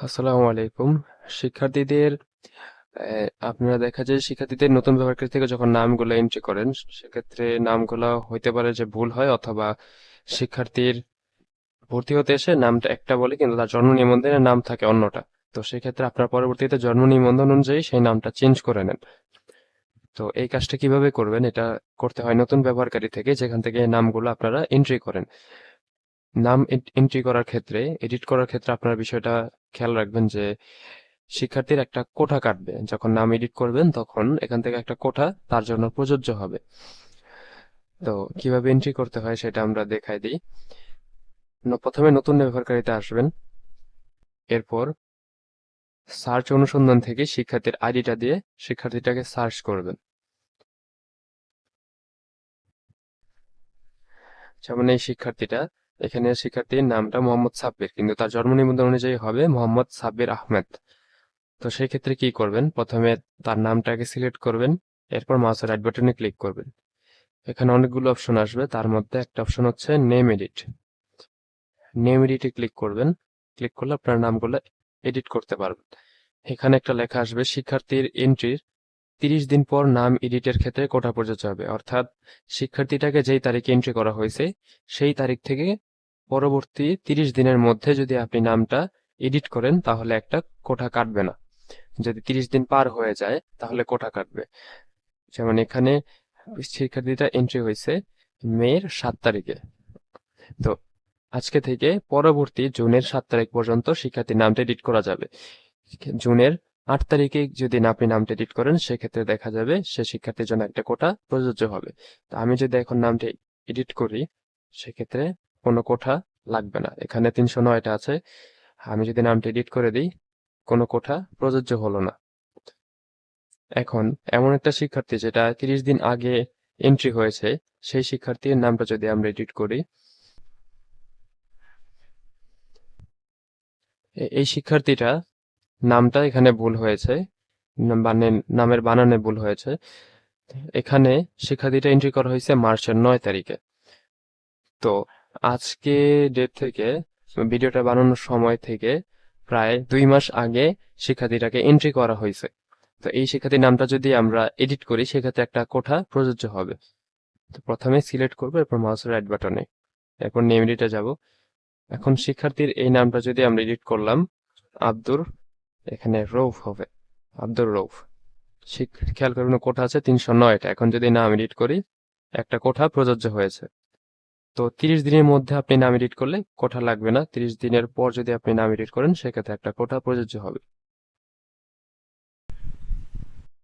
আসসালামু আলাইকুম। শিক্ষার্থীদের আপনারা দেখা যায় শিক্ষার্থীদের নতুন ব্যবহারকারী থেকে যখন নামগুলো এন্ট্রি করেন, সেক্ষেত্রে নামগুলো হইতে পারে যে ভুল হয়, অথবা শিক্ষার্থীর ভর্তি হতে এসে নামটা একটা বলে কিন্তু তার জন্ম নিবন্ধনের নাম থাকে অন্যটা। তো সেক্ষেত্রে আপনার পরবর্তীতে জন্ম নিবন্ধন অনুযায়ী সেই নামটা চেঞ্জ করে নেন। তো এই কাজটা কিভাবে করবেন? এটা করতে হয় নতুন ব্যবহারকারী থেকে, যেখান থেকে নামগুলো আপনারা এন্ট্রি করেন। নাম এন্ট্রি করার ক্ষেত্রে, এডিট করার ক্ষেত্রে আপনারা বিষয়টা খেয়াল রাখবেন যে শিক্ষার্থীর একটা কোটা কাটবে। যখন নাম এডিট করবেন তখন এখান থেকে একটা কোটা তার জন্য প্রযোজ্য হবে। তো কিভাবে এন্ট্রি করতে হয় সেটা আমরা দেখাই দিই। প্রথমে নতুন ব্যবহারকারীতে আসবেন। এরপর সার্চ অনুসন্ধান থেকে শিক্ষার্থীর আইডিটা দিয়ে শিক্ষার্থীটাকে সার্চ করবেন। যেমন এই শিক্ষার্থীটা, এখানে শিক্ষার্থীর নামটা মোহাম্মদ সাব্বির, কিন্তু তার জন্ম নিবন্ধন অনুযায়ী হবে মোহাম্মদ সাব্বির আহমেদ। তো সেই ক্ষেত্রে কি করবেন? প্রথমে তার নামটাকে সিলেক্ট করবেন, এরপর মাউসের রাইট বাটনে ক্লিক করবেন। এখানে অনেকগুলো অপশন আসবে, তার মধ্যে একটা অপশন হচ্ছে নেম এডিট। নেম এডিটে ক্লিক করবেন। ক্লিক করলে আপনার নামগুলো এডিট করতে পারবেন। এখানে একটা লেখা আসবে শিক্ষার্থীর এন্ট্রির 30 দিন পর নাম এডিটের ক্ষেত্রে কোটা প্রযোজ্য হবে। অর্থাৎ শিক্ষার্থীটাকে যেই তারিখে এন্ট্রি করা হয়েছে সেই তারিখ থেকে পরবর্তী 30 দিনের মধ্যে যদি আপনি নামটা এডিট করেন তাহলে একটা কোটা কাটবে না। যদি 30 দিন পার হয়ে যায় তাহলে কোটা কাটবে। যেমন এখানে শিক্ষার্থীটা এন্ট্রি হয়েছে মের 7 তারিখে। তো আজকে থেকে পরবর্তী জুনের 7 তারিখ পর্যন্ত শিক্ষার্থীর নামটা এডিট করা যাবে। জুনের 8 তারিখে যদি আপনি নামটা এডিট করেন সেক্ষেত্রে দেখা যাবে সে শিক্ষার্থীর জন্য একটা কোটা প্রযোজ্য হবে। তো আমি যদি এখন নামটা এডিট করি সেক্ষেত্রে কোনো কোটা লাগবে না। এখানে 309টা আছে, আমি যদি নামটা এডিট করে দিই কোনো কোটা প্রযোজ্য হলো না। এখন এমন একটা শিক্ষার্থী যেটা 30 দিন আগে এন্ট্রি হয়েছে, সেই শিক্ষার্থীর নামটা যদি আমরা এডিট করি, এই শিক্ষার্থীটা নামটা এখানে ভুল হয়েছে, মানে নামের বানানে ভুল হয়েছে। এখানে শিক্ষার্থীটা এন্ট্রি করা হয়েছে মার্চের 9 তারিখে। তো আজকে ডেট থেকে, ভিডিওটা বানানোর সময় থেকে প্রায় 2 মাস আগে শিক্ষার্থীটাকে এন্ট্রি করা হয়েছে। তো এই শিক্ষার্থীর নামটা যদি আমরা এডিট করি সেক্ষেত্রে একটা কোঠা প্রযোজ্য হবে। তো প্রথমে সিলেক্ট করবো, এরপর মাউসের রাইট বাটনে, এরপর নেম এডিটে যাব। এখন শিক্ষার্থীর এই নামটা যদি আমরা এডিট করলাম আব্দুর, এখানে রৌফ হবে, আব্দুর রৌফ। খেয়াল করবেন কোঠা আছে 309টা। এখন যদি নাম এডিট করি একটা কোঠা প্রযোজ্য হয়েছে। তো 30 দিনের মধ্যে আপনি নাম এডিট করলে কোঠা লাগবে না, 30 দিনের পর যদি আপনি নাম এডিট করেন সেক্ষেত্রে একটা কোঠা প্রযোজ্য হবে।